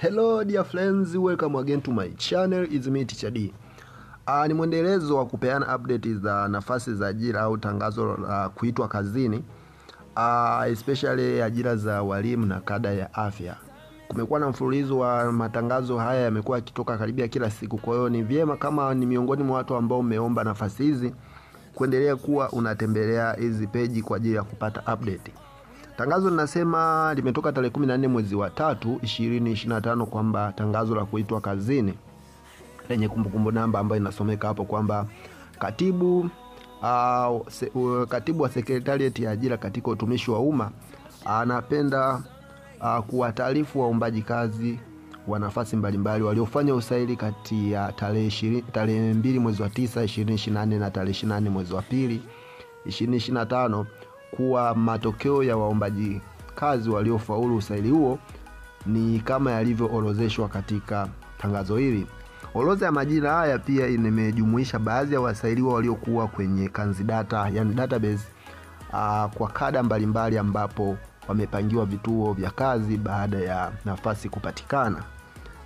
Hello dear friends, welcome again to my channel. It's me Teacher D. Ni mwendelezo wa kupeana update za nafasi za ajira au tangazo la kuitwa kazini, especially ajira za walimu na kada ya afya. Kumekuwa na mfululizo wa matangazo haya, yamekuwa yakitoka karibia kila siku. Kwa hiyo ni vyema kama ni miongoni mwa watu ambao umeomba nafasi hizi, kuendelea kuwa unatembelea hizi page kwa ajili ya kupata update. Tangazo linasema limetoka tarehe 14 mwezi wa 3 2025 kwamba tangazo la kuitwa kazini lenye kumbukumbu namba ambayo inasomeka hapo kwamba katibu wa Secretariat ya ajira katika utumishi wa umma anapenda kuwataarifu waombaji kazi wa nafasi mbalimbali waliofanya usaili kati ya tarehe 2 mwezi wa 9 2024 na tarehe 24 mwezi wa 2 2025 kuwa matokeo ya waombaji kazi waliofaulu usaili huo ni kama yalivyoorodheshwa katika tangazo hili. Orodha ya majina haya pia imejumuisha baadhi ya wasailiwa waliokuwa kwenye kanzidata, yani database, kwa kada mbalimbali ambapo wamepangiwa vituo vya kazi baada ya nafasi kupatikana.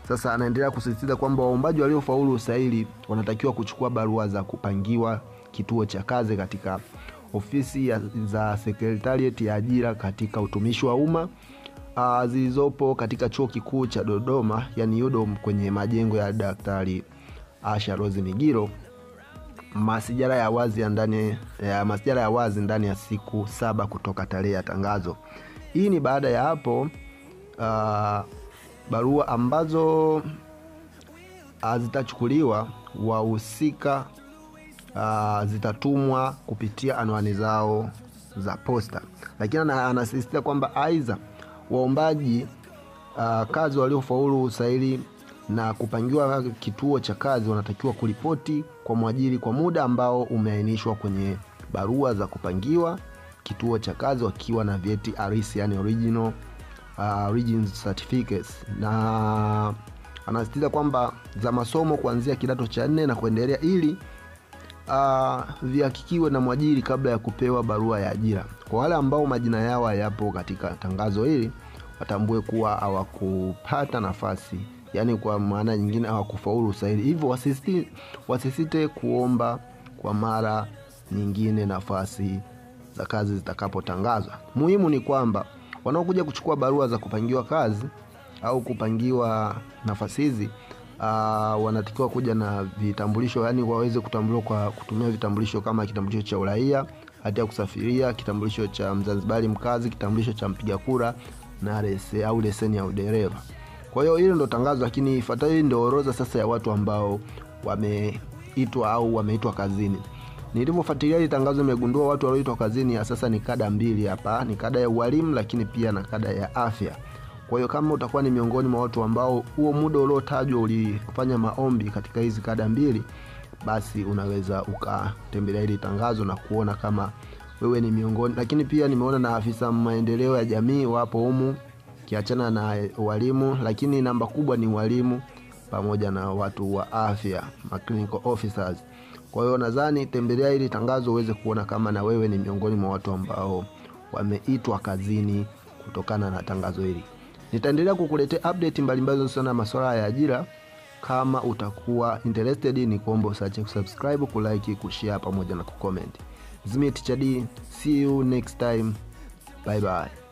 Sasa anaendelea kusisitiza kwamba waombaji waliofaulu usaili wanatakiwa kuchukua barua za kupangiwa kituo cha kazi katika ofisi za Secretariat ya ajira katika utumishi wa umma zilizopo katika Chuo Kikuu cha Dodoma, yani UDOM, kwenye majengo ya Daktari Asha Rose Migiro, masijara ya wazi ndani ya siku 7 kutoka tarehe ya tangazo. Hii ni baada ya hapo barua ambazo zitachukuliwa wahusika zitatumwa kupitia anwani zao za posta. Lakini anasisitiza kwamba aidha waombaji kazi waliofaulu usaili na kupangiwa kituo cha kazi wanatakiwa kuripoti kwa mwajiri kwa muda ambao umeainishwa kwenye barua za kupangiwa kituo cha kazi wakiwa na vyeti halisi, yani original certificates. Na anasisitiza kwamba za masomo kuanzia kidato cha 4 na kuendelea ili vihakikiwe na mwajiri kabla ya kupewa barua ya ajira. Kwa wale ambao majina yao hayapo katika tangazo hili, watambue kuwa hawakupata nafasi, yani kwa maana nyingine hawakufaulu usaili. Hivyo wasisite kuomba kwa mara nyingine nafasi za kazi zitakapotangazwa. Muhimu ni kwamba wanaokuja kuchukua barua za kupangiwa kazi au kupangiwa nafasi hizi wanatakiwa kuja na vitambulisho, yani waweze kutambuliwa kwa kutumia vitambulisho kama kitambulisho cha uraia, hati ya kusafiria, kitambulisho cha Mzanzibari mkazi, kitambulisho cha mpiga kura na leseni ya udereva. Kwa hiyo hilo ndo tangazo, lakini ifuatayo ndio orodha sasa ya watu ambao wameitwa au wameitwa kazini. Nilipofuatilia hili tangazo nimegundua watu walioitwa kazini ya sasa ni kada mbili hapa, ni kada ya ualimu lakini pia na kada ya afya. Kwa hiyo kama utakuwa ni miongoni mwa watu ambao huo muda uliotajwa ulifanya maombi katika hizi kada mbili, basi unaweza ukatembelea hili tangazo na kuona kama wewe ni miongoni. Lakini pia nimeona na afisa maendeleo ya jamii wapo humu, kiachana na walimu, lakini namba kubwa ni walimu pamoja na watu wa afya, clinical officers. Kwa hiyo nadhani tembelea hili tangazo uweze kuona kama na wewe ni miongoni mwa watu ambao wameitwa kazini kutokana na tangazo hili. Nitaendelea kukuletea update mbalimbali kuhusiana na masuala ya ajira. Kama utakuwa interested, ni kuomba usiache kusubscribe, kulike, kushare pamoja na kucomment. It's me Teacher D. See you next time. Bye bye.